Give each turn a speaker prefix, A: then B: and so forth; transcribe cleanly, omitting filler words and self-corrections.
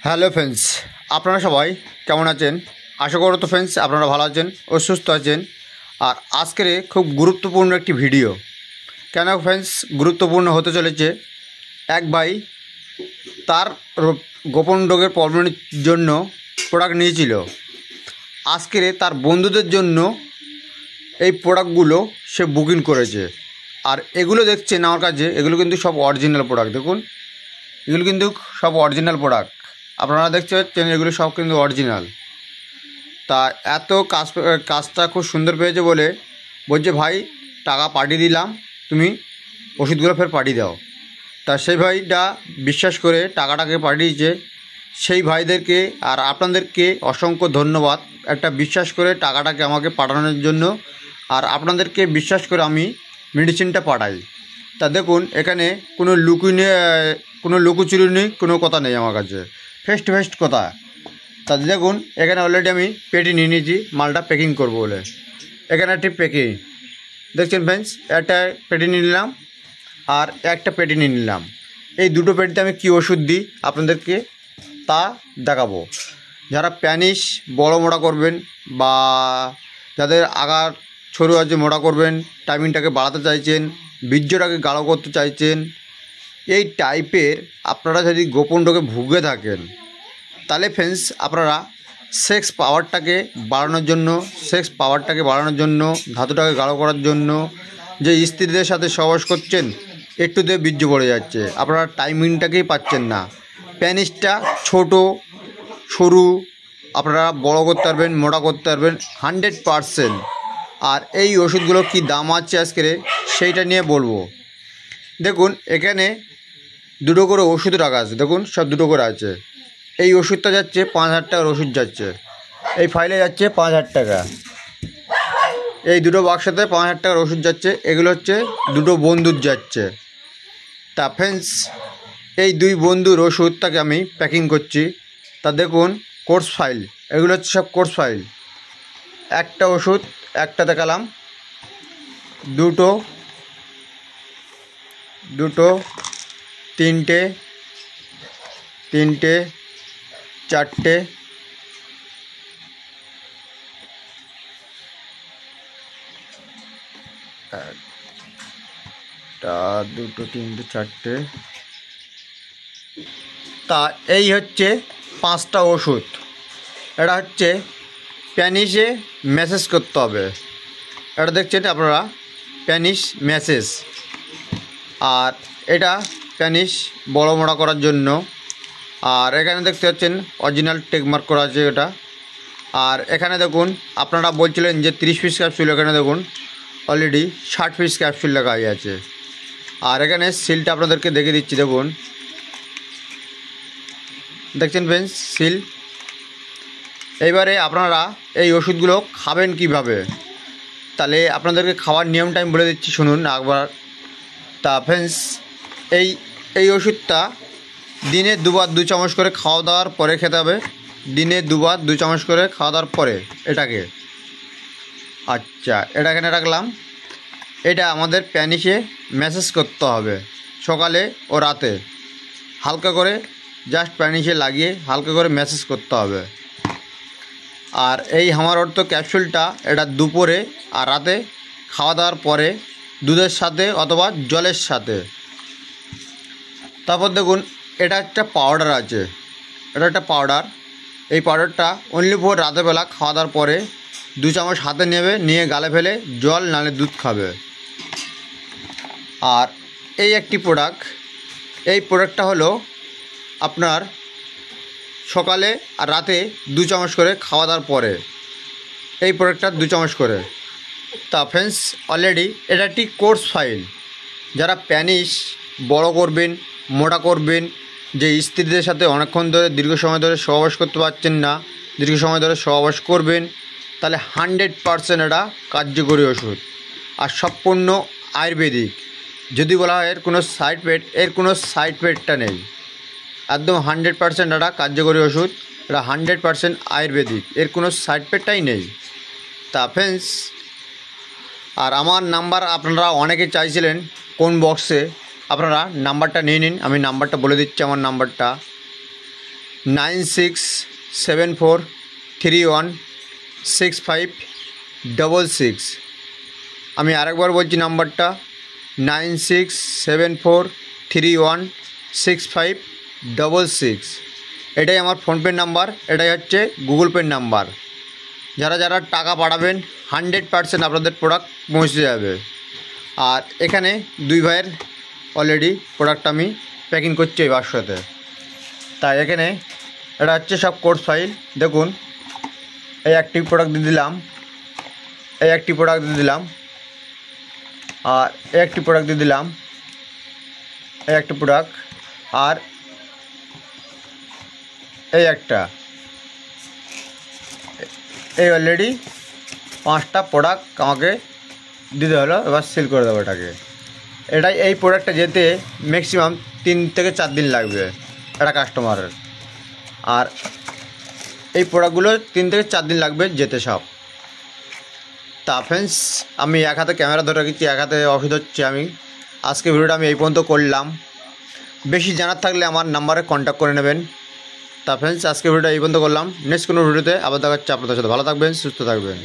A: Hello friends, আপনারা সবাই কেমন আছেন? আশা করো তো ফ্রেন্ডস আপনারা ভালো আছেন ও সুস্থ আছেন। আর আজকের খুব গুরুত্বপূর্ণ একটি ভিডিও। কেন ফ্রেন্ডস গুরুত্বপূর্ণ হতে চলেছে? এক ভাই তার গোপন রোগের প্রবলেমের জন্য প্রোডাক্ট নিয়েছিল। আজকের তার বন্ধুদের জন্য এই প্রোডাক্টগুলো সে বুকিং করেছে। আর এগুলো দেখছেন আমার কাছে, এগুলো কিন্তু সব অরিজিনাল প্রোডাক্ট। দেখুন, এগুলো কিন্তু সব অরিজিনাল প্রোডাক্ট। আপনারা দেখতে পাচ্ছেন এগুলো সব কিন্তু অরিজিনাল। তা এত কাজটা খুব সুন্দর পেয়েছে বলে বলছে, ভাই টাকা পাঠিয়ে দিলাম, তুমি ওষুধগুলো ফের পাঠিয়ে দাও। তা সেই ভাইটা বিশ্বাস করে টাকাটাকে পাঠিয়েছে। সেই ভাইদেরকে আর আপনাদেরকে অসংখ্য ধন্যবাদ, একটা বিশ্বাস করে টাকাটাকে আমাকে পাঠানোর জন্য। আর আপনাদেরকে বিশ্বাস করে আমি মেডিসিনটা পাঠাই। তা দেখুন, এখানে কোনো লুকোচুরি নেই, কোনো কথা নেই আমার কাছে, ফেস টু ফেস কথা। তা দেখুন, এখানে অলরেডি আমি পেটি নিয়ে নিয়েছি মালটা প্যাকিং করবো বলে। এখানে একটি প্যাকিং দেখছেন ফ্রেন্ডস, একটা পেটি নিয়ে নিলাম আর একটা পেটি নিয়ে নিলাম। এই দুটো পেটিতে আমি কী ওষুধ দিই আপনাদেরকে তা দেখাবো। যারা প্যানিস বড় মোটা করবেন বা যাদের আগার সরু আছে মোটা করবেন, টাইমিংটাকে বাড়াতে চাইছেন, বীর্যটাকে গাঢ় করতে চাইছেন, এই টাইপের আপনারা যদি গোপন রোগে ভুগে থাকেন, তাহলে ফ্রেন্ডস আপনারা সেক্স পাওয়ারটাকে বাড়ানোর জন্য ধাতুটাকে গাঢ় করার জন্য, যে স্ত্রীদের সাথে সহবাস করছেন একটুতে বীর্য পড়ে যাচ্ছে, আপনারা টাইমিংটাকেই পাচ্ছেন না, প্যানিসটা ছোট সরু আপনারা বড় করতে পারবেন, মোটা করতে পারবেন 100%। আর এই ওষুধগুলো কি দাম আছে আজকে সেইটা নিয়ে বলবো। দেখুন, এখানে দুটো করে ওষুধ রাখা আছে, দেখুন সব দুটো করে আছে। এই ওষুধটা যাচ্ছে 5,000 টাকার ওষুধ যাচ্ছে, এই ফাইলে যাচ্ছে 5,000 টাকা। এই দুটো বাক্সতে 5,000 টাকার ওষুধ যাচ্ছে। এগুলো হচ্ছে দুটো বন্ধুর যাচ্ছে। তা ফ্রেন্ডস, এই দুই বন্ধুর ওষুধটাকে আমি প্যাকিং করছি। তা দেখুন, কোর্স ফাইল, এগুলো হচ্ছে সব কোর্স ফাইল। একটা ওষুধ একটা দেখালাম, দুটো তিনটে চারটে, একটা দুটো তিনটে চারটে। তা এই হচ্ছে 5টা ওষুধ। এটা হচ্ছে প্যানিসে ম্যাসেজ করতে হবে, এটা দেখছেন আপনারা, প্যানিস ম্যাসেজ। আর এটা প্যানিস বড় মোটা করার জন্য। আর এখানে দেখতে পাচ্ছেন অরিজিনাল টেকমার্ক করা আছে এটা। আর এখানে দেখুন, আপনারা বলছিলেন যে 30 পিস ক্যাপসুল, এখানে দেখুন অলরেডি 60 পিস ক্যাপসুল লেখা আছে। আর এখানে সিলটা আপনাদেরকে দেখে দিচ্ছি, দেখুন দেখছেন ফ্রেন্ডস সিল। এইবারে আপনারা এই ওষুধগুলো খাবেন কিভাবে, তাহলে আপনাদেরকে খাওয়ার নিয়মটা আমি বলে দিচ্ছি, শুনুন একবার। তা ফ্রেন্ডস, এই ওষুধটা দিনে 2 চামচ করে খাওয়া দাওয়ার পরে খেতে হবে। দিনে 2 চামচ করে খাওয়া দাওয়ার পরে এটাকে। আচ্ছা, এটা এখানে রাখলাম। এটা আমাদের প্যানিসে ম্যাসেজ করতে হবে সকালে ও রাতে, হালকা করে জাস্ট প্যানিসে লাগিয়ে হালকা করে ম্যাসেজ করতে হবে। আর এই আমার অর্থ ক্যাপসুলটা এটা দুপুরে আর রাতে খাওয়া দাওয়ার পরে দুধের সাথে অথবা জলের সাথে। তারপর দেখুন, এটা একটা পাউডার আছে, এটা একটা পাউডার। এই পাউডারটা অনলি ফর রাতেরবেলা খাওয়া দাওয়ার পরে 2 চামচ হাতে নেবে, নিয়ে গালে ফেলে জল নালে দুধ খাবে। আর এই একটি প্রোডাক্ট, এই প্রোডাক্টটা হলো আপনার সকালে আর রাতে 2 চামচ করে খাওয়া দাওয়ার পরে, এই প্রোডাক্টটা 2 চামচ করে। তা ফ্রেন্ডস, অলরেডি এটা একটি কোর্স ফাইল। যারা প্যানিস বড় করবেন, মোটা করবেন, যে স্ত্রীদের সাথে অনেকক্ষণ ধরে দীর্ঘ সময় ধরে সহবাস করতে পারছেন না, দীর্ঘ সময় ধরে সহবাস করবেন, তাহলে 100% এটা কার্যকরী ওষুধ। আর সম্পূর্ণ আয়ুর্বেদিক। যদি বলা হয় এর কোনো সাইড এফেক্টটা নেই, একদম 100% এটা কার্যকরী ওষুধ। এটা 100% আয়ুর্বেদিক, এর কোনো সাইড এফেক্টটাই নেই। তা ফ্রেন্ডস, আর আমার নাম্বার আপনারা অনেকে চাইছিলেন কোন বক্সে, আপনারা নাম্বারটা নিয়ে নিন, আমি নাম্বারটা বলে দিচ্ছি। আমার নাম্বারটা 9674316566। আমি আরেকবার বলছি নাম্বারটা 9674316566। এটাই আমার ফোনপে নাম্বার, এটাই হচ্ছে গুগল পে নাম্বার। যারা যারা টাকা পাঠাবেন 100% আপনাদের প্রোডাক্ট পৌঁছে যাবে। আর এখানে দুই ভাইয়ের অলরেডি প্রোডাক্ট আমি প্যাকিং করছি এই বাক্সতে। তাই এখানে এটা হচ্ছে সব কোর্স ফাইল। দেখুন, এই একটি প্রোডাক্ট দিয়ে দিলাম, এই একটি প্রোডাক্ট দিয়ে দিলাম, আর এই একটি প্রোডাক্ট দিয়ে দিলাম, এই একটি প্রোডাক্ট, আর এই একটা। এই অলরেডি 5টা প্রোডাক্ট আমাকে দিতে হলো। এবার সেল করে দেবো এটাকে। এটাই এই প্রোডাক্টটা যেতে ম্যাক্সিমাম 3 থেকে 4 দিন লাগবে একটা কাস্টমারের। আর এই প্রোডাক্টগুলো 3 থেকে 4 দিন লাগবে যেতে সব। তা ফ্রেন্ডস, আমি এক হাতে ক্যামেরা ধরে রেখেছি, এক হাতে অফিস হচ্ছে। আমি আজকে ভিডিওটা আমি এই পর্যন্ত করলাম। বেশি জানার থাকলে আমার নাম্বারে কন্ট্যাক্ট করে নেবেন। তা ফ্রেন্ডস, আজকে ভিডিওটা এই পর্যন্ত করলাম। নেক্সট কোনো ভিডিওতে আবার দেখা হচ্ছে আপনাদের সাথে। ভালো থাকবেন, সুস্থ থাকবেন।